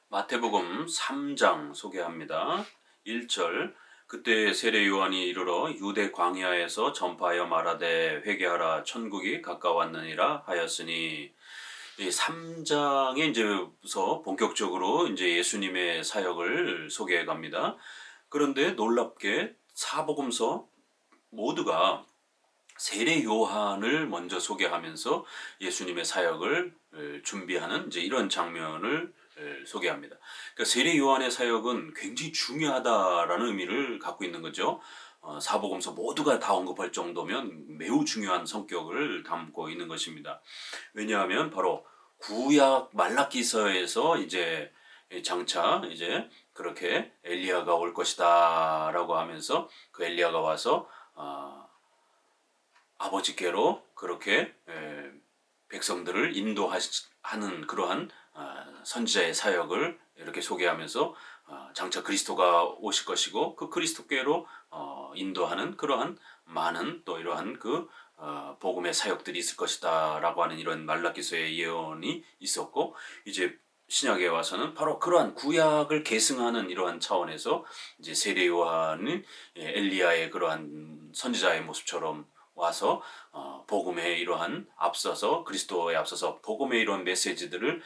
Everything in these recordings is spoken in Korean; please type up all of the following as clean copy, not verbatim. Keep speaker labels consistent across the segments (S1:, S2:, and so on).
S1: 마태복음 3장 소개합니다. 1절 그때 세례 요한이 이르러 유대 광야에서 전파하여 말하되 회개하라 천국이 가까웠느니라 하였으니 이 3장에 이제서 본격적으로 이제 예수님의 사역을 소개해 갑니다. 그런데 놀랍게 사복음서 모두가 세례 요한을 먼저 소개하면서 예수님의 사역을 준비하는 이제 이런 장면을 소개합니다. 그러니까 세례 요한의 사역은 굉장히 중요하다라는 의미를 갖고 있는 거죠. 사복음서 모두가 다 언급할 정도면 매우 중요한 성격을 담고 있는 것입니다. 왜냐하면 바로 구약 말라기서에서 이제 장차 이제 그렇게 엘리야가 올 것이다라고 하면서 그 엘리야가 와서 아버지께로 그렇게 백성들을 인도하는 그러한 선지자의 사역을 이렇게 소개하면서 장차 그리스도가 오실 것이고 그 그리스도께로 인도하는 그러한 많은 또 이러한 그 복음의 사역들이 있을 것이다라고 하는 이런 말라기서의 예언이 있었고, 이제 신약에 와서는 바로 그러한 구약을 계승하는 이러한 차원에서 이제 세례 요한은 엘리야의 그러한 선지자의 모습처럼 와서 복음의 이러한 앞서서 그리스도에 앞서서 복음의 이러한 메시지들을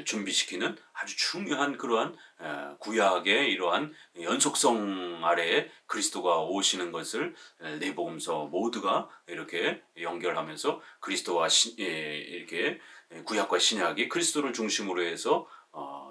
S1: 준비시키는 아주 중요한 그러한 구약의 이러한 연속성 아래에 그리스도가 오시는 것을 내복음서 모두가 이렇게 연결하면서 그리스도와 이렇게 구약과 신약이 그리스도를 중심으로 해서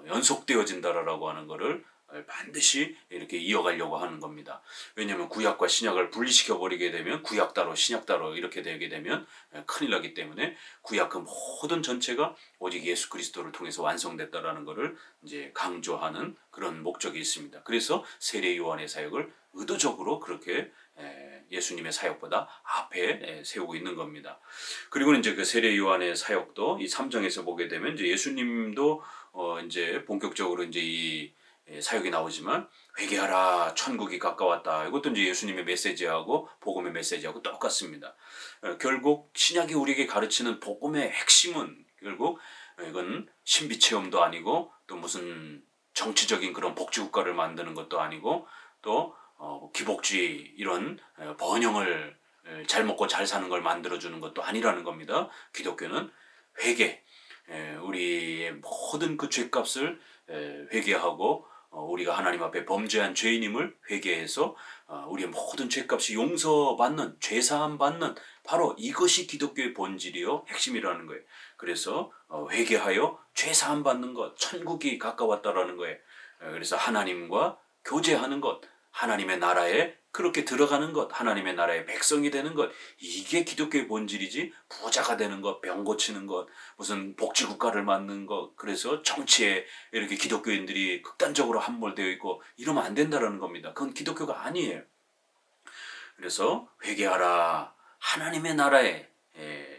S1: 연속되어진다라고 하는 것을 반드시 이렇게 이어가려고 하는 겁니다. 왜냐하면 구약과 신약을 분리시켜 버리게 되면 구약 따로 신약 따로 이렇게 되게 되면 큰일 나기 때문에 구약 그 모든 전체가 오직 예수 그리스도를 통해서 완성됐다라는 것을 이제 강조하는 그런 목적이 있습니다. 그래서 세례 요한의 사역을 의도적으로 그렇게 예수님의 사역보다 앞에 세우고 있는 겁니다. 그리고 이제 그 세례 요한의 사역도 이 3장에서 보게 되면 이제 예수님도 이제 본격적으로 이제 이 사역이 나오지만 회개하라 천국이 가까웠다, 이것도 이제 예수님의 메시지하고 복음의 메시지하고 똑같습니다. 결국 신약이 우리에게 가르치는 복음의 핵심은 결국 이건 신비 체험도 아니고 또 무슨 정치적인 그런 복지국가를 만드는 것도 아니고 또 기복주의 이런 번영을 잘 먹고 잘 사는 걸 만들어주는 것도 아니라는 겁니다. 기독교는 회개, 우리의 모든 그 죄값을 회개하고 우리가 하나님 앞에 범죄한 죄인임을 회개해서 우리의 모든 죄값이 용서받는, 죄사함 받는, 바로 이것이 기독교의 본질이요 핵심이라는 거예요. 그래서 회개하여 죄사함 받는 것, 천국이 가까웠다라는 거예요. 그래서 하나님과 교제하는 것, 하나님의 나라에 그렇게 들어가는 것, 하나님의 나라의 백성이 되는 것, 이게 기독교의 본질이지 부자가 되는 것, 병 고치는 것, 무슨 복지국가를 만드는 것, 그래서 정치에 이렇게 기독교인들이 극단적으로 함몰되어 있고 이러면 안 된다는 겁니다. 그건 기독교가 아니에요. 그래서 회개하라, 하나님의 나라에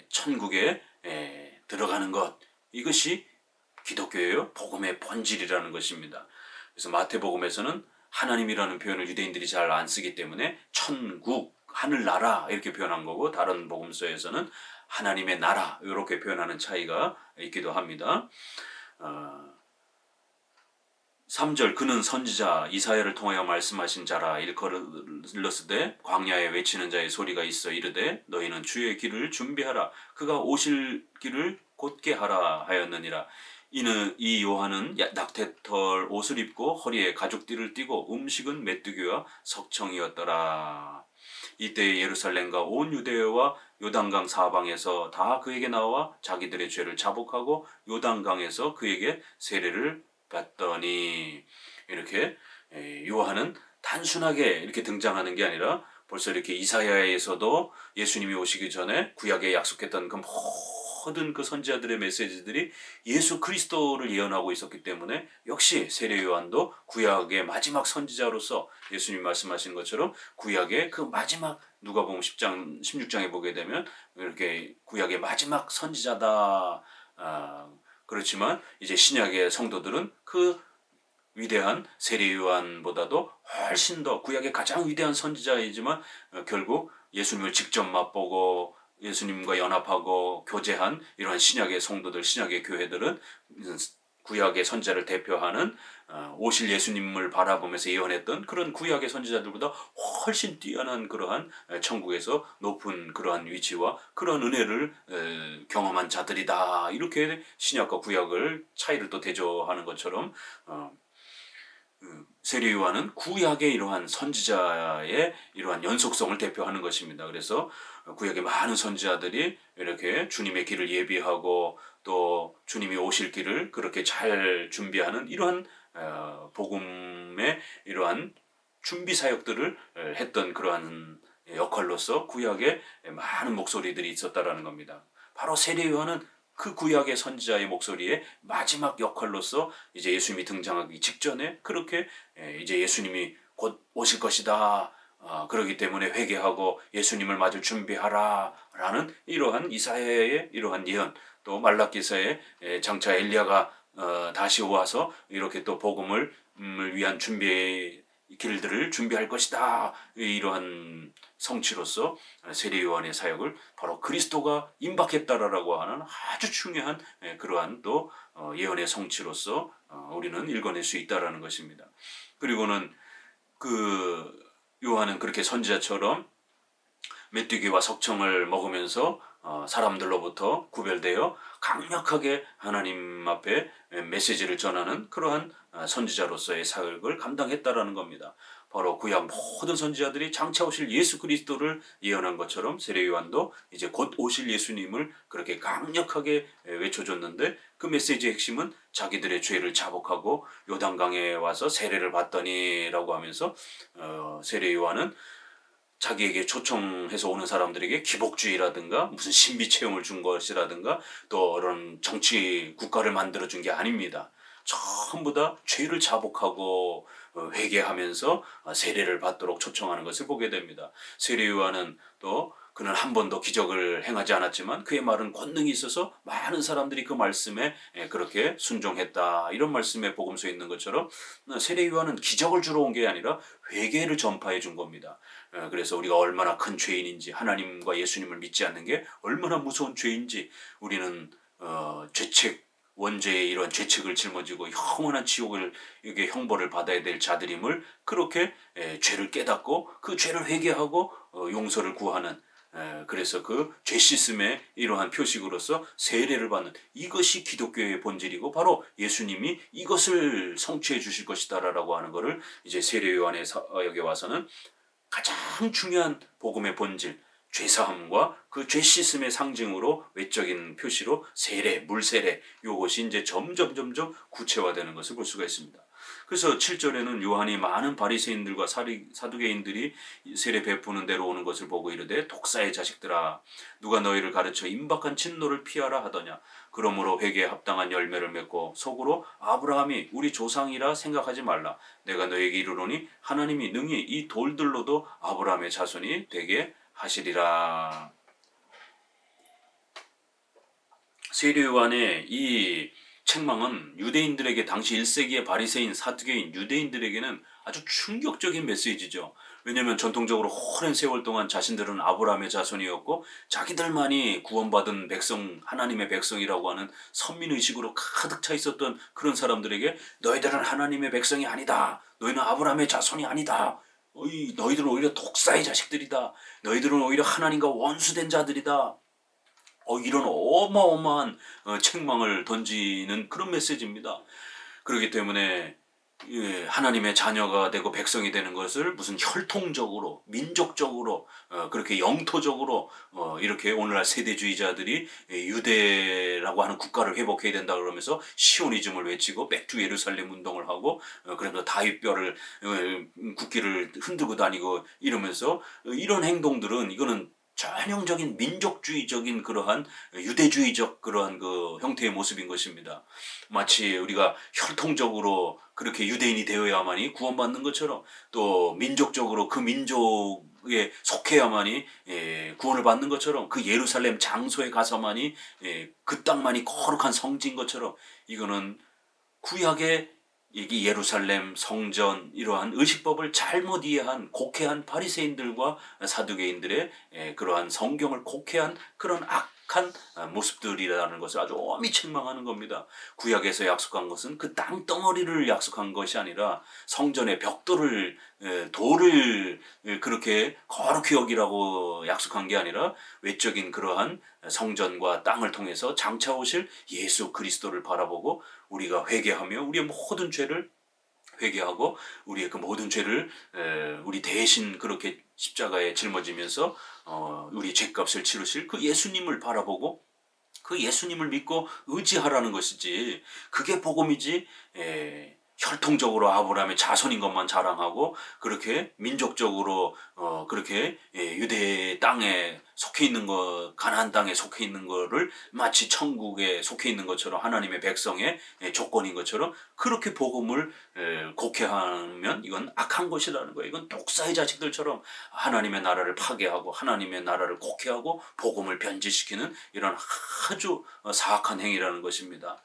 S1: 천국에 들어가는 것, 이것이 기독교예요. 복음의 본질이라는 것입니다. 그래서 마태복음에서는 하나님이라는 표현을 유대인들이 잘 안 쓰기 때문에 천국, 하늘나라 이렇게 표현한 거고, 다른 복음서에서는 하나님의 나라 이렇게 표현하는 차이가 있기도 합니다. 3절 그는 선지자 이사야를 통하여 말씀하신 자라. 일컬으스되 광야에 외치는 자의 소리가 있어 이르되 너희는 주의 길을 준비하라, 그가 오실 길을 곧게 하라 하였느니라. 이는 이 요한은 낙태털 옷을 입고 허리에 가죽띠를 띠고 음식은 메뚜기와 석청이었더라. 이때 예루살렘과 온 유대와 요단강 사방에서 다 그에게 나와 자기들의 죄를 자복하고 요단강에서 그에게 세례를 받더니, 이렇게 요한은 단순하게 이렇게 등장하는 게 아니라 벌써 이렇게 이사야에서도 예수님이 오시기 전에 구약에 약속했던 그 모든 그 선지자들의 메시지들이 예수 그리스도를 예언하고 있었기 때문에 역시 세례 요한도 구약의 마지막 선지자로서 예수님 말씀하신 것처럼 구약의 그 마지막, 누가복음 10장 16장에 보게 되면 이렇게 구약의 마지막 선지자다. 그렇지만 이제 신약의 성도들은 그 위대한 세례 요한보다도 훨씬 더 구약의 가장 위대한 선지자이지만 결국 예수님을 직접 맛보고 예수님과 연합하고 교제한 이러한 신약의 성도들, 신약의 교회들은 구약의 선지자를 대표하는 오실 예수님을 바라보면서 예언했던 그런 구약의 선지자들보다 훨씬 뛰어난 그러한 천국에서 높은 그러한 위치와 그런 은혜를 경험한 자들이다. 이렇게 신약과 구약을 차이를 또 대조하는 것처럼 세례 요한은 구약의 이러한 선지자의 이러한 연속성을 대표하는 것입니다. 그래서 구약의 많은 선지자들이 이렇게 주님의 길을 예비하고 또 주님이 오실 길을 그렇게 잘 준비하는 이러한 복음의 이러한 준비 사역들을 했던 그러한 역할로서 구약에 많은 목소리들이 있었다라는 겁니다. 바로 세례 요한은 그 구약의 선지자의 목소리의 마지막 역할로서 이제 예수님이 등장하기 직전에 그렇게 이제 예수님이 곧 오실 것이다. 그렇기 때문에 회개하고 예수님을 맞을 준비하라 라는 이러한 이사야의 이러한 예언, 또 말라기서의 장차 엘리야가 다시 와서 이렇게 또 복음을 위한 준비의 길들을 준비할 것이다. 이러한 성취로서 세례 요한의 사역을 바로 그리스도가 임박했다라고 하는 아주 중요한 그러한 또 예언의 성취로서 우리는 읽어낼 수 있다라는 것입니다. 그리고는 그 요한은 그렇게 선지자처럼 메뚜기와 석청을 먹으면서 사람들로부터 구별되어 강력하게 하나님 앞에 메시지를 전하는 그러한 선지자로서의 사역을 감당했다라는 겁니다. 바로 구약 모든 선지자들이 장차 오실 예수 그리스도를 예언한 것처럼 세례 요한도 이제 곧 오실 예수님을 그렇게 강력하게 외쳐줬는데 그 메시지의 핵심은 자기들의 죄를 자복하고 요단강에 와서 세례를 받더니라고 하면서 세례 요한은 자기에게 초청해서 오는 사람들에게 기복주의라든가 무슨 신비 체험을 준 것이라든가 또 그런 정치 국가를 만들어준 게 아닙니다. 전부 다 죄를 자복하고 회개하면서 세례를 받도록 초청하는 것을 보게 됩니다. 세례 요한은 또 그는 한 번도 기적을 행하지 않았지만 그의 말은 권능이 있어서 많은 사람들이 그 말씀에 그렇게 순종했다. 이런 말씀에 복음서에 있는 것처럼 세례 요한은 기적을 주러 온 게 아니라 회개를 전파해 준 겁니다. 그래서 우리가 얼마나 큰 죄인인지 하나님과 예수님을 믿지 않는 게 얼마나 무서운 죄인지 우리는 죄책 원죄의 이런 죄책을 짊어지고 영원한 지옥을 이게 형벌을 받아야 될 자들임을 그렇게 죄를 깨닫고 그 죄를 회개하고 용서를 구하는 그래서 그 죄 씻음의 이러한 표식으로서 세례를 받는 이것이 기독교의 본질이고 바로 예수님이 이것을 성취해 주실 것이다라고 하는 것을 이제 세례 요한의 사역에 와서는 가장 중요한 복음의 본질 죄사함과 그 죄 씻음의 상징으로 외적인 표시로 세례, 물세례 이것이 이제 점점 구체화되는 것을 볼 수가 있습니다. 그래서 7절에는 요한이 많은 바리새인들과 사두개인들이 세례 베푸는 데로 오는 것을 보고 이르되 독사의 자식들아 누가 너희를 가르쳐 임박한 진노를 피하라 하더냐 그러므로 회개에 합당한 열매를 맺고 속으로 아브라함이 우리 조상이라 생각하지 말라 내가 너에게 이르노니 하나님이 능히 이 돌들로도 아브라함의 자손이 되게 하시리라. 세례 요한의 이 책망은 유대인들에게 당시 1세기의 바리새인, 사두개인, 유대인들에게는 아주 충격적인 메시지죠. 왜냐하면 전통적으로 오랜 세월 동안 자신들은 아브라함의 자손이었고 자기들만이 구원받은 백성, 하나님의 백성이라고 하는 선민의식으로 가득 차 있었던 그런 사람들에게 너희들은 하나님의 백성이 아니다. 너희는 아브라함의 자손이 아니다. 너희들은 오히려 독사의 자식들이다. 너희들은 오히려 하나님과 원수된 자들이다. 이런 어마어마한 책망을 던지는 그런 메시지입니다. 그렇기 때문에 하나님의 자녀가 되고 백성이 되는 것을 무슨 혈통적으로 민족적으로 그렇게 영토적으로 이렇게 오늘날 세대주의자들이 유대라고 하는 국가를 회복해야 된다 그러면서 시오니즘을 외치고 맥주 예루살렘 운동을 하고 그러면서 다윗뼈를 국기를 흔들고 다니고 이러면서 이런 행동들은 이거는 전형적인 민족주의적인 그러한 유대주의적 그러한 그 형태의 모습인 것입니다. 마치 우리가 혈통적으로 그렇게 유대인이 되어야만이 구원받는 것처럼 또 민족적으로 그 민족에 속해야만이 구원을 받는 것처럼 그 예루살렘 장소에 가서만이 그 땅만이 거룩한 성지인 것처럼 이거는 구약의 이 예루살렘 성전 이러한 의식법을 잘못 이해한 곡해한 바리새인들과 사두개인들의 그러한 성경을 곡해한 그런 타락한 모습들이라는 것을 아주 엄히 책망하는 겁니다. 구약에서 약속한 것은 그 땅덩어리를 약속한 것이 아니라 성전의 벽돌을 돌을 그렇게 거룩히 여기라고 약속한 게 아니라 외적인 그러한 성전과 땅을 통해서 장차 오실 예수 그리스도를 바라보고 우리가 회개하며 우리의 모든 죄를 회개하고 우리의 그 모든 죄를 우리 대신 그렇게 십자가에 짊어지면서 우리의 죄값을 치르실 그 예수님을 바라보고 그 예수님을 믿고 의지하라는 것이지, 그게 복음이지. 혈통적으로 아브라함의 자손인 것만 자랑하고 그렇게 민족적으로 그렇게 유대 땅에 속해 있는 거, 가나안 땅에 속해 있는 거를 마치 천국에 속해 있는 것처럼 하나님의 백성의 조건인 것처럼 그렇게 복음을 곡해하면 이건 악한 것이라는 거예요. 이건 독사의 자식들처럼 하나님의 나라를 파괴하고 하나님의 나라를 곡해하고 복음을 변질시키는 이런 아주 사악한 행위라는 것입니다.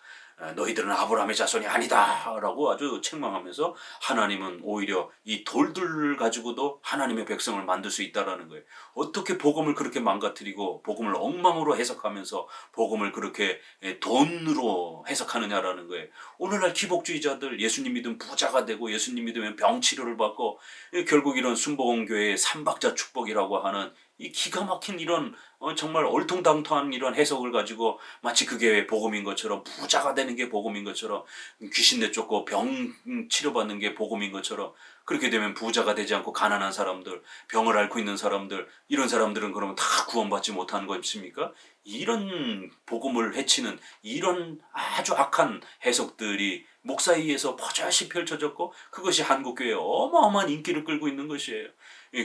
S1: 너희들은 아브라함의 자손이 아니다 라고 아주 책망하면서 하나님은 오히려 이 돌들을 가지고도 하나님의 백성을 만들 수 있다는 거예요. 어떻게 복음을 그렇게 망가뜨리고 복음을 엉망으로 해석하면서 복음을 그렇게 돈으로 해석하느냐라는 거예요. 오늘날 기복주의자들 예수님 믿으면 부자가 되고 예수님 믿으면 병치료를 받고 결국 이런 순복음교회의 삼박자 축복이라고 하는 이 기가 막힌 이런 정말 얼통당통한 이런 해석을 가지고 마치 그게 복음인 것처럼, 부자가 되는 게 복음인 것처럼, 귀신 내쫓고 병 치료받는 게 복음인 것처럼, 그렇게 되면 부자가 되지 않고 가난한 사람들, 병을 앓고 있는 사람들, 이런 사람들은 그러면 다 구원받지 못하는 것입니까? 이런 복음을 해치는 이런 아주 악한 해석들이 목사회의에서 버젓이 펼쳐졌고 그것이 한국교회에 어마어마한 인기를 끌고 있는 것이에요.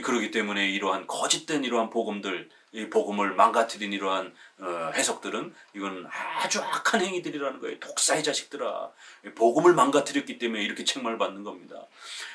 S1: 그렇기 때문에 이러한 거짓된 이러한 복음들, 이 복음을 망가뜨린 이러한 해석들은 이건 아주 악한 행위들이라는 거예요. 독사의 자식들아, 복음을 망가뜨렸기 때문에 이렇게 책망을 받는 겁니다.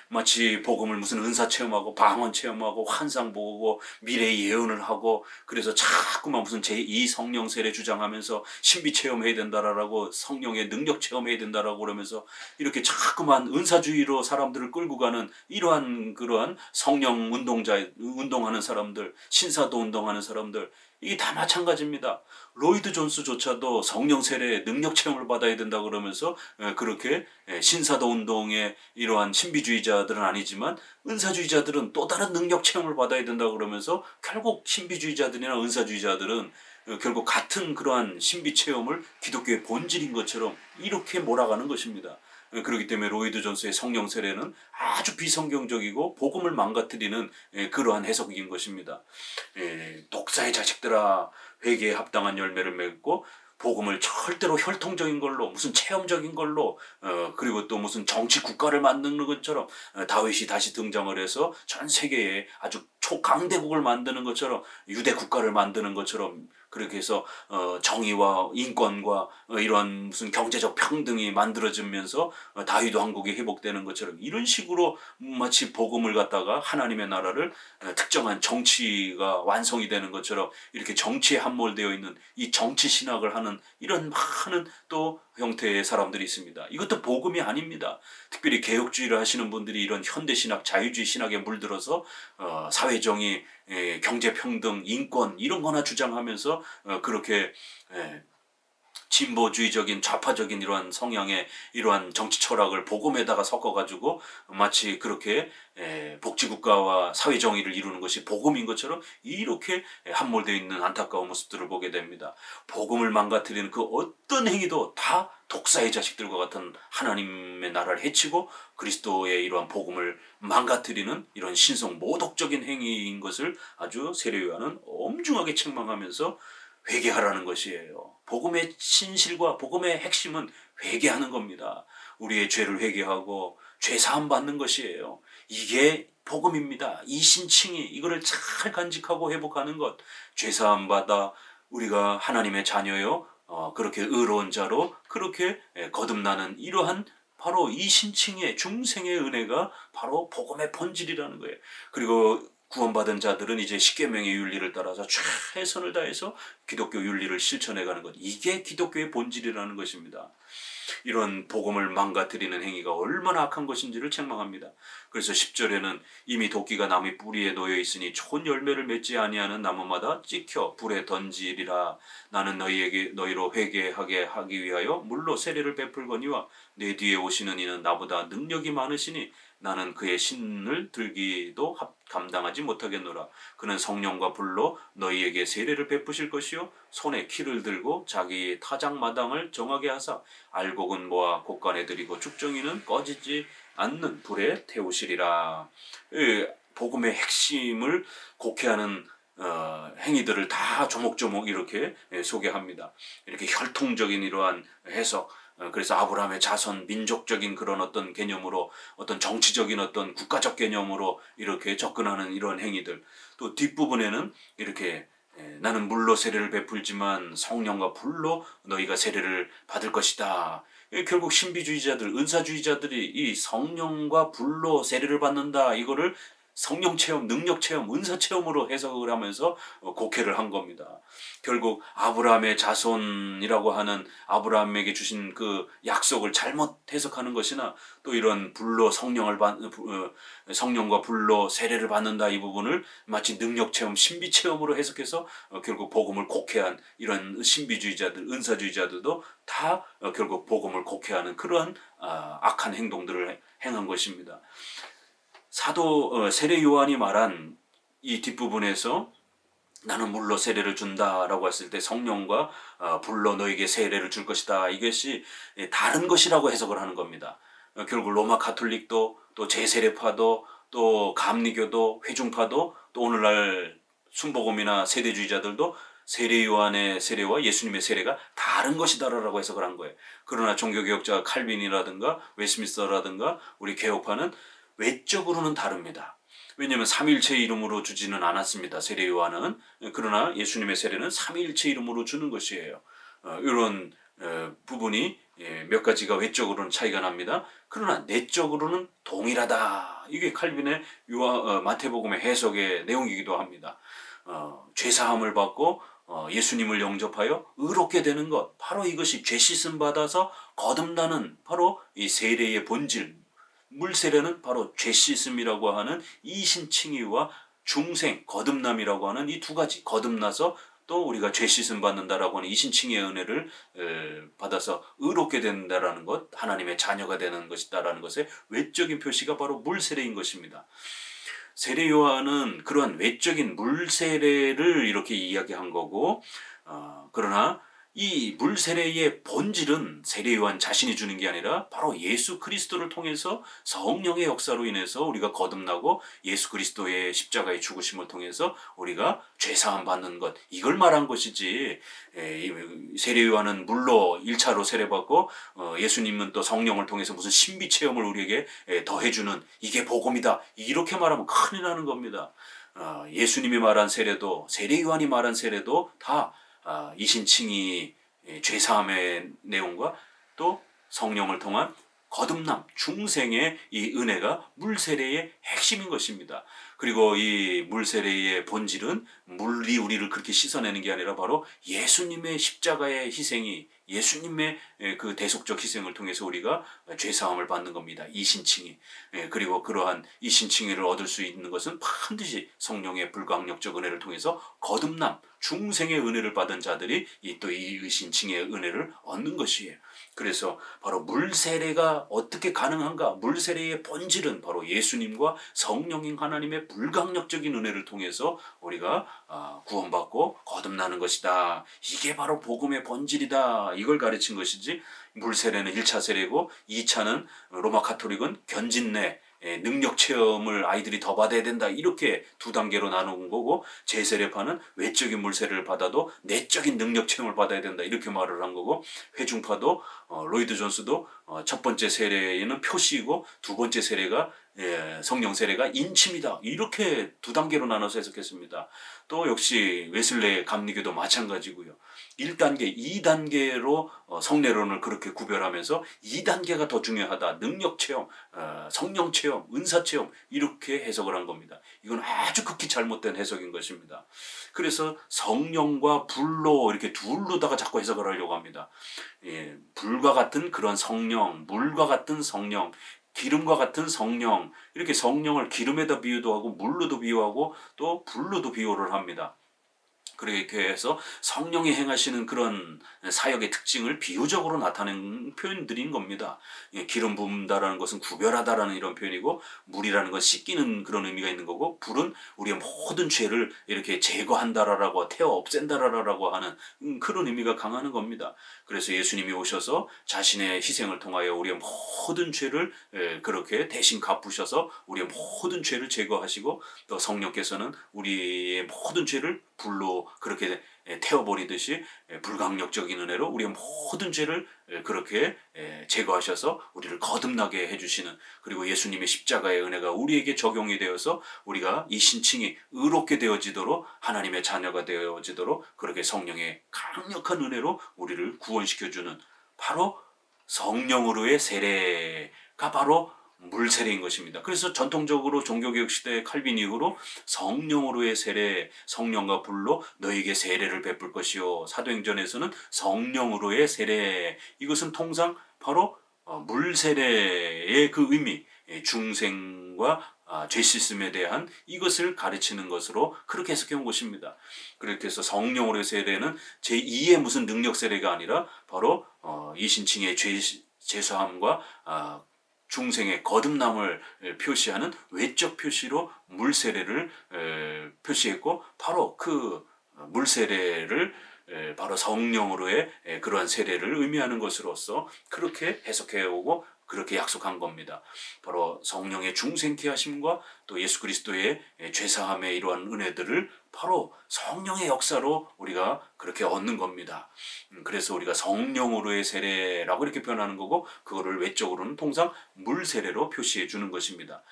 S1: 마치 복음을 무슨 은사 체험하고 방언 체험하고 환상 보고 미래 예언을 하고 그래서 자꾸만 무슨 제2 성령 세례 주장하면서 신비 체험해야 된다라고 성령의 능력 체험해야 된다라고 그러면서 이렇게 자꾸만 은사주의로 사람들을 끌고 가는 이러한 그러한 성령 운동하는 사람들, 신사도 운동하는 사람들, 이게 다 마찬가지입니다. 로이드 존스조차도 성령 세례 능력 체험을 받아야 된다 그러면서 그렇게 신사도 운동의 이러한 신비주의자들은 아니지만 은사주의자들은 또 다른 능력 체험을 받아야 된다 그러면서 결국 신비주의자들이나 은사주의자들은 결국 같은 그러한 신비 체험을 기독교의 본질인 것처럼 이렇게 몰아가는 것입니다. 그렇기 때문에 로이드 존스의 성령 세례는 아주 비성경적이고 복음을 망가뜨리는 그러한 해석인 것입니다. 독사의 자식들아, 회개에 합당한 열매를 맺고 복음을 절대로 혈통적인 걸로, 무슨 체험적인 걸로, 그리고 또 무슨 정치 국가를 만드는 것처럼 다윗이 다시 등장을 해서 전 세계에 아주 초강대국을 만드는 것처럼, 유대 국가를 만드는 것처럼, 그렇게 해서 정의와 인권과 이런 무슨 경제적 평등이 만들어지면서 다윗 왕국이 회복되는 것처럼 이런 식으로 마치 복음을 갖다가 하나님의 나라를 특정한 정치가 완성이 되는 것처럼 이렇게 정치에 함몰되어 있는 이 정치 신학을 하는 이런 많은 또 형태의 사람들이 있습니다. 이것도 복음이 아닙니다. 특별히 개혁주의를 하시는 분들이 이런 현대신학, 자유주의 신학에 물들어서 사회정의, 경제평등, 인권 이런 거나 주장하면서 그렇게 진보주의적인 좌파적인 이러한 성향의 이러한 정치 철학을 복음에다가 섞어가지고 마치 그렇게 복지국가와 사회정의를 이루는 것이 복음인 것처럼 이렇게 함몰되어 있는 안타까운 모습들을 보게 됩니다. 복음을 망가뜨리는 그 어떤 행위도 다 독사의 자식들과 같은 하나님의 나라를 해치고 그리스도의 이러한 복음을 망가뜨리는 이런 신성 모독적인 행위인 것을 아주 세례요한은 엄중하게 책망하면서 회개하라는 것이에요. 복음의 진실과 복음의 핵심은 회개하는 겁니다. 우리의 죄를 회개하고 죄 사함 받는 것이에요. 이게 복음입니다. 이 신칭이 이거를 잘 간직하고 회복하는 것, 죄 사함 받아 우리가 하나님의 자녀요, 그렇게 의로운 자로 그렇게 거듭나는 이러한 바로 이 신칭의 중생의 은혜가 바로 복음의 본질이라는 거예요. 그리고 구원받은 자들은 이제 십계명의 윤리를 따라서 최선을 다해서 기독교 윤리를 실천해가는 것, 이게 기독교의 본질이라는 것입니다. 이런 복음을 망가뜨리는 행위가 얼마나 악한 것인지를 책망합니다. 그래서 10절에는 이미 도끼가 나무 뿌리에 놓여 있으니 좋은 열매를 맺지 아니하는 나무마다 찍혀 불에 던지리라. 나는 너희로 회개하게 하기 위하여 물로 세례를 베풀거니와 내 뒤에 오시는 이는 나보다 능력이 많으시니 나는 그의 신을 들기도 감당하지 못하겠노라. 그는 성령과 불로 너희에게 세례를 베푸실 것이요 손에 키를 들고 자기 타작마당을 정하게 하사 알곡은 모아 곳간에 들이고 죽정이는 꺼지지 않는 불에 태우시리라. 복음의 핵심을 곡해하는 행위들을 다 조목조목 이렇게 소개합니다. 이렇게 혈통적인 이러한 해석, 그래서 아브라함의 자손, 민족적인 그런 어떤 개념으로, 어떤 정치적인 어떤 국가적 개념으로 이렇게 접근하는 이런 행위들. 또 뒷부분에는 이렇게 나는 물로 세례를 베풀지만 성령과 불로 너희가 세례를 받을 것이다. 결국 신비주의자들, 은사주의자들이 이 성령과 불로 세례를 받는다, 이거를 성령 체험, 능력 체험, 은사 체험으로 해석을 하면서 곡해를 한 겁니다. 결국 아브라함의 자손이라고 하는 아브라함에게 주신 그 약속을 잘못 해석하는 것이나, 또 이런 불로 성령과 불로 세례를 받는다, 이 부분을 마치 능력 체험, 신비 체험으로 해석해서 결국 복음을 곡해한 이런 신비주의자들, 은사주의자들도 다 결국 복음을 곡해하는 그러한 악한 행동들을 행한 것입니다. 사도 세례 요한이 말한 이 뒷부분에서 나는 물로 세례를 준다라고 했을 때 성령과 불로 너에게 세례를 줄 것이다, 이것이 다른 것이라고 해석을 하는 겁니다. 결국 로마 가톨릭도, 또 제세례파도, 또 감리교도, 회중파도, 또 오늘날 순복음이나 세대주의자들도 세례 요한의 세례와 예수님의 세례가 다른 것이다라고 해석을 한 거예요. 그러나 종교개혁자 칼빈이라든가 웨스민스터라든가 우리 개혁파는 외적으로는 다릅니다. 왜냐하면 삼위일체 이름으로 주지는 않았습니다. 세례 요한은. 그러나 예수님의 세례는 삼위일체 이름으로 주는 것이에요. 이런 부분이 몇 가지가 외적으로는 차이가 납니다. 그러나 내적으로는 동일하다. 이게 칼빈의 마태복음의 해석의 내용이기도 합니다. 죄사함을 받고 예수님을 영접하여 의롭게 되는 것, 바로 이것이 죄 씻음 받아서 거듭나는 바로 이 세례의 본질, 물세례는 바로 죄 씻음이라고 하는 이신칭의와 중생, 거듭남이라고 하는 이 두 가지, 거듭나서 또 우리가 죄 씻음 받는다라고 하는 이신칭의의 은혜를 받아서 의롭게 된다라는 것, 하나님의 자녀가 되는 것이다라는 것의 외적인 표시가 바로 물세례인 것입니다. 세례 요한은 그러한 외적인 물세례를 이렇게 이야기한 거고, 그러나 이 물세례의 본질은 세례 요한 자신이 주는 게 아니라 바로 예수 그리스도를 통해서 성령의 역사로 인해서 우리가 거듭나고 예수 그리스도의 십자가의 죽으심을 통해서 우리가 죄사함 받는 것, 이걸 말한 것이지, 세례 요한은 물로 1차로 세례받고 예수님은 또 성령을 통해서 무슨 신비 체험을 우리에게 더해주는, 이게 복음이다, 이렇게 말하면 큰일 나는 겁니다. 예수님이 말한 세례도, 세례 요한이 말한 세례도 다 이신칭의 죄사함의 내용과 또 성령을 통한 거듭남, 중생의 이 은혜가 물세례의 핵심인 것입니다. 그리고 이 물세례의 본질은 물이 우리를 그렇게 씻어내는 게 아니라 바로 예수님의 십자가의 희생이, 예수님의 그 대속적 희생을 통해서 우리가 죄사함을 받는 겁니다. 이신칭의. 그리고 그러한 이신칭의를 얻을 수 있는 것은 반드시 성령의 불가항력적 은혜를 통해서 거듭남, 중생의 은혜를 받은 자들이 또 이 이신칭의 은혜를 얻는 것이에요. 그래서 바로 물세례가 어떻게 가능한가? 물세례의 본질은 바로 예수님과 성령인 하나님의 불가항력적인 은혜를 통해서 우리가 구원받고 거듭나는 것이다. 이게 바로 복음의 본질이다. 이걸 가르친 것이지, 물세례는 1차 세례고 2차는 로마 가톨릭은 견진내, 능력 체험을 아이들이 더 받아야 된다, 이렇게 두 단계로 나누는 거고, 제세례파는 외적인 물세례를 받아도 내적인 능력 체험을 받아야 된다, 이렇게 말을 한 거고, 회중파도 로이드 존스도 첫 번째 세례는 표시이고 두 번째 세례가 성령 세례가 인침이다, 이렇게 두 단계로 나눠서 해석했습니다. 또 역시 웨슬레 감리교도 마찬가지고요. 1단계, 2단계로 성례론을 그렇게 구별하면서 2단계가 더 중요하다. 능력 체험, 성령 체험, 은사 체험 이렇게 해석을 한 겁니다. 이건 아주 극히 잘못된 해석인 것입니다. 그래서 성령과 불로 이렇게 둘로다가 자꾸 해석을 하려고 합니다. 예, 불과 같은 그런 성령, 물과 같은 성령, 기름과 같은 성령, 이렇게 성령을 기름에다 비유도 하고 물로도 비유하고 또 불로도 비유를 합니다. 그렇게 해서 성령이 행하시는 그런 사역의 특징을 비유적으로 나타낸 표현들인 겁니다. 기름 부음다라는 것은 구별하다라는 이런 표현이고, 물이라는 건 씻기는 그런 의미가 있는 거고, 불은 우리의 모든 죄를 이렇게 제거한다라고, 태워 없앤다라고 하는 그런 의미가 강하는 겁니다. 그래서 예수님이 오셔서 자신의 희생을 통하여 우리의 모든 죄를 그렇게 대신 갚으셔서 우리의 모든 죄를 제거하시고, 또 성령께서는 우리의 모든 죄를 불로 그렇게 태워버리듯이 불강력적인 은혜로 우리의 모든 죄를 그렇게 제거하셔서 우리를 거듭나게 해주시는, 그리고 예수님의 십자가의 은혜가 우리에게 적용이 되어서 우리가 이 신칭이 의롭게 되어지도록, 하나님의 자녀가 되어지도록 그렇게 성령의 강력한 은혜로 우리를 구원시켜주는, 바로 성령으로의 세례가 바로 물세례인 것입니다. 그래서 전통적으로 종교개혁 시대 칼빈 이후로 성령으로의 세례, 성령과 불로 너에게 세례를 베풀 것이요, 사도행전에서는 성령으로의 세례, 이것은 통상 바로 물세례의 그 의미, 중생과 죄 씻음에 대한 이것을 가르치는 것으로 그렇게 해석해 온 것입니다. 그렇게 해서 성령으로의 세례는 제2의 무슨 능력 세례가 아니라 바로 이신칭의 죄사함과 중생의 거듭남을 표시하는 외적 표시로 물세례를 표시했고, 바로 그 물세례를 바로 성령으로의 그러한 세례를 의미하는 것으로서 그렇게 해석해 오고 그렇게 약속한 겁니다. 바로 성령의 중생케 하심과 또 예수 그리스도의 죄사함의 이러한 은혜들을 바로 성령의 역사로 우리가 그렇게 얻는 겁니다. 그래서 우리가 성령으로의 세례라고 이렇게 표현하는 거고, 그거를 외적으로는 통상 물세례로 표시해 주는 것입니다.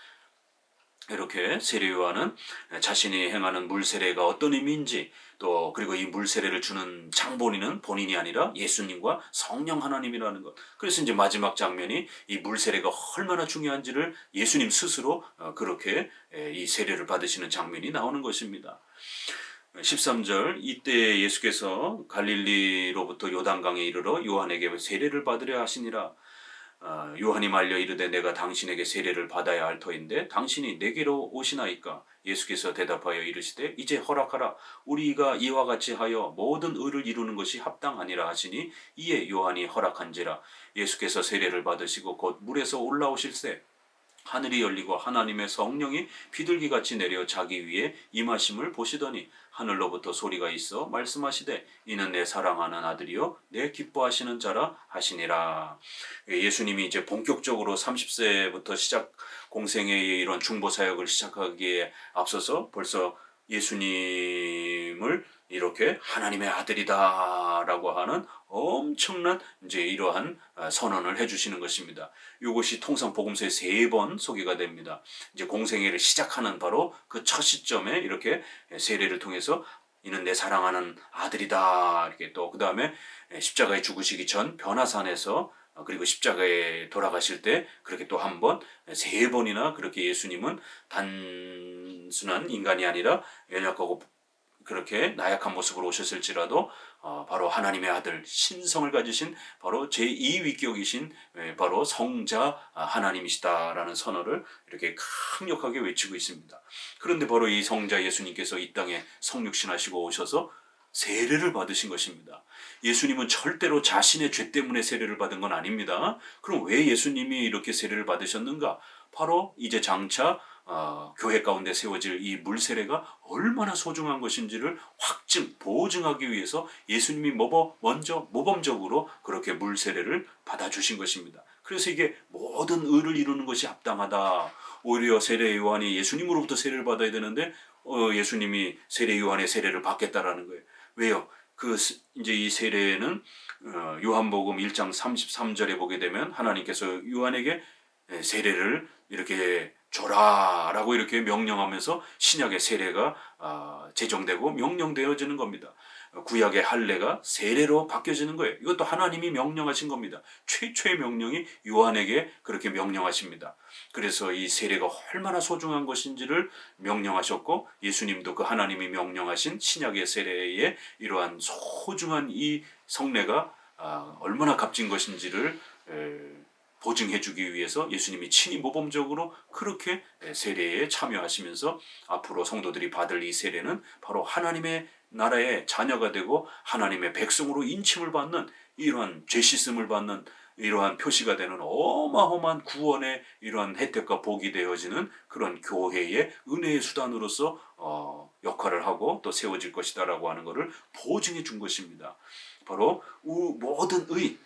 S1: 이렇게 세례요한은 자신이 행하는 물세례가 어떤 의미인지, 또 그리고 이 물세례를 주는 장본인은 본인이 아니라 예수님과 성령 하나님이라는 것. 그래서 이제 마지막 장면이 이 물세례가 얼마나 중요한지를 예수님 스스로 그렇게 이 세례를 받으시는 장면이 나오는 것입니다. 13절, 이때 예수께서 갈릴리로부터 요단강에 이르러 요한에게 세례를 받으려 하시니라. 요한이 말려 이르되 내가 당신에게 세례를 받아야 할 터인데 당신이 내게로 오시나이까? 예수께서 대답하여 이르시되 이제 허락하라. 우리가 이와 같이 하여 모든 의를 이루는 것이 합당하니라 하시니, 이에 요한이 허락한지라. 예수께서 세례를 받으시고 곧 물에서 올라오실새 하늘이 열리고 하나님의 성령이 비둘기같이 내려 자기 위에 임하심을 보시더니, 하늘로부터 소리가 있어 말씀하시되 이는 내 사랑하는 아들이요 내 기뻐하시는 자라 하시니라. 예수님이 이제 본격적으로 30세부터 시작 공생의 이런 중보 사역을 시작하기에 앞서서 벌써 예수님을 이렇게 하나님의 아들이다라고 하는 엄청난 이제 이러한 선언을 해주시는 것입니다. 이것이 통상 복음서에 3번 소개가 됩니다. 이제 공생애를 시작하는 바로 그 첫 시점에 이렇게 세례를 통해서 이는 내 사랑하는 아들이다, 이렇게, 또 그 다음에 십자가에 죽으시기 전 변화산에서, 그리고 십자가에 돌아가실 때 그렇게 또 한 번, 3번이나 그렇게 예수님은 단순한 인간이 아니라 연약하고 그렇게 나약한 모습으로 오셨을지라도 바로 하나님의 아들, 신성을 가지신 바로 제2위격이신 바로 성자 하나님이시다라는 선언을 이렇게 강력하게 외치고 있습니다. 그런데 바로 이 성자 예수님께서 이 땅에 성육신하시고 오셔서 세례를 받으신 것입니다. 예수님은 절대로 자신의 죄 때문에 세례를 받은 건 아닙니다. 그럼 왜 예수님이 이렇게 세례를 받으셨는가? 바로 이제 장차 교회 가운데 세워질 이 물세례가 얼마나 소중한 것인지를 보증하기 위해서 예수님이 먼저 모범적으로 그렇게 물세례를 받아주신 것입니다. 그래서 이게 모든 의를 이루는 것이 합당하다. 오히려 세례 요한이 예수님으로부터 세례를 받아야 되는데 예수님이 세례 요한의 세례를 받겠다라는 거예요. 왜요? 이제 이 세례는 요한복음 1장 33절에 보게 되면 하나님께서 요한에게 세례를 이렇게 줘라라고 이렇게 명령하면서 신약의 세례가 제정되고 명령되어지는 겁니다. 구약의 할례가 세례로 바뀌어지는 거예요. 이것도 하나님이 명령하신 겁니다. 최초의 명령이 요한에게 그렇게 명령하십니다. 그래서 이 세례가 얼마나 소중한 것인지를 명령하셨고, 예수님도 그 하나님이 명령하신 신약의 세례의 이러한 소중한 이 성례가 얼마나 값진 것인지를 보증해주기 위해서 예수님이 친히 모범적으로 그렇게 세례에 참여하시면서 앞으로 성도들이 받을 이 세례는 바로 하나님의 나라의 자녀가 되고 하나님의 백성으로 인침을 받는, 이러한 죄 씻음을 받는 이러한 표시가 되는 어마어마한 구원의 이러한 혜택과 복이 되어지는 그런 교회의 은혜의 수단으로서 역할을 하고 또 세워질 것이다라고 하는 것을 보증해 준 것입니다. 바로 모든 의,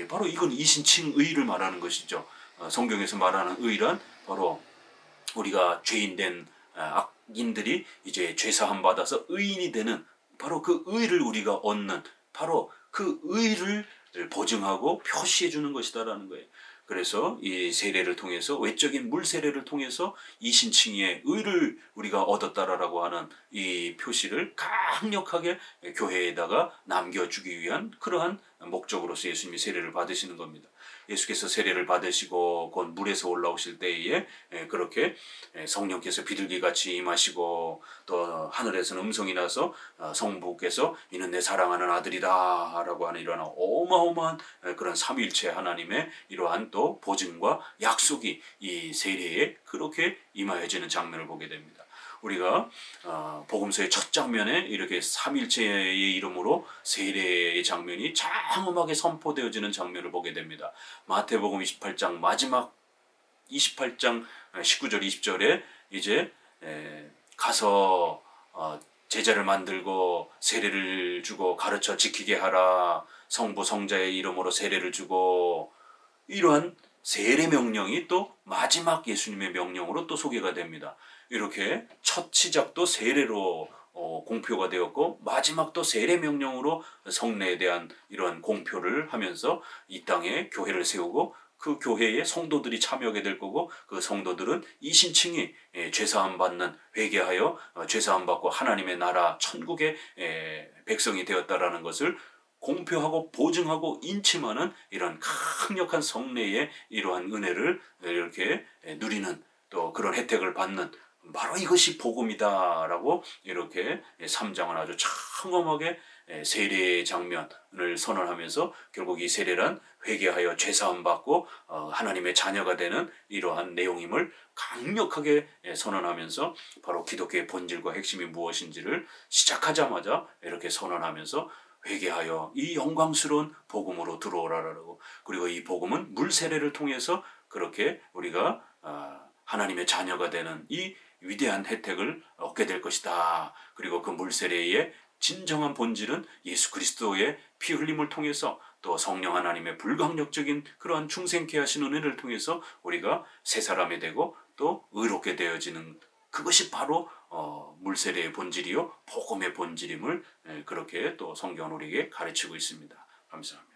S1: 바로 이건 이신칭의를 말하는 것이죠. 성경에서 말하는 의란 바로 우리가 죄인된 악인들이 이제 죄사함 받아서 의인이 되는 바로 그 의를 우리가 얻는, 바로 그 의를 보증하고 표시해 주는 것이다라는 거예요. 그래서 이 세례를 통해서, 외적인 물 세례를 통해서 이신칭의 의를 우리가 얻었다라고 하는 이 표시를 강력하게 교회에다가 남겨주기 위한 그러한 목적으로서 예수님이 세례를 받으시는 겁니다. 예수께서 세례를 받으시고 곧 물에서 올라오실 때에 그렇게 성령께서 비둘기같이 임하시고, 또 하늘에서는 음성이 나서 성부께서 이는 내 사랑하는 아들이다 라고 하는 이러한 어마어마한 그런 삼위일체 하나님의 이러한 또 보증과 약속이 이 세례에 그렇게 임하여지는 장면을 보게 됩니다. 우리가 복음서의 첫 장면에 이렇게 삼일체의 이름으로 세례의 장면이 장엄하게 선포되어지는 장면을 보게 됩니다. 마태복음 28장 마지막 28장 19절 20절에 이제 가서 제자를 만들고 세례를 주고 가르쳐 지키게 하라, 성부 성자의 이름으로 세례를 주고, 이러한 세례 명령이 또 마지막 예수님의 명령으로 또 소개가 됩니다. 이렇게 첫 시작도 세례로 공표가 되었고, 마지막도 세례 명령으로 성례에 대한 이러한 공표를 하면서 이 땅에 교회를 세우고, 그 교회에 성도들이 참여하게 될 거고, 그 성도들은 이신칭이 죄사함 받는, 회개하여 죄사함 받고 하나님의 나라 천국의 백성이 되었다라는 것을 공표하고 보증하고 인침하는 이런 강력한 성례의 이러한 은혜를 이렇게 누리는, 또 그런 혜택을 받는, 바로 이것이 복음이다라고 이렇게 3장은 아주 장엄하게 세례의 장면을 선언하면서, 결국 이 세례란 회개하여 죄사함 받고 하나님의 자녀가 되는 이러한 내용임을 강력하게 선언하면서, 바로 기독교의 본질과 핵심이 무엇인지를 시작하자마자 이렇게 선언하면서 회개하여 이 영광스러운 복음으로 들어오라라고, 그리고 이 복음은 물 세례를 통해서 그렇게 우리가 하나님의 자녀가 되는 이 위대한 혜택을 얻게 될 것이다. 그리고 그 물 세례의 진정한 본질은 예수 그리스도의 피 흘림을 통해서, 또 성령 하나님의 불강력적인 그러한 충생케 하시는 은혜를 통해서 우리가 새 사람이 되고 또 의롭게 되어지는, 그것이 바로 물세례의 본질이요 복음의 본질임을 그렇게 또 성경은 우리에게 가르치고 있습니다. 감사합니다.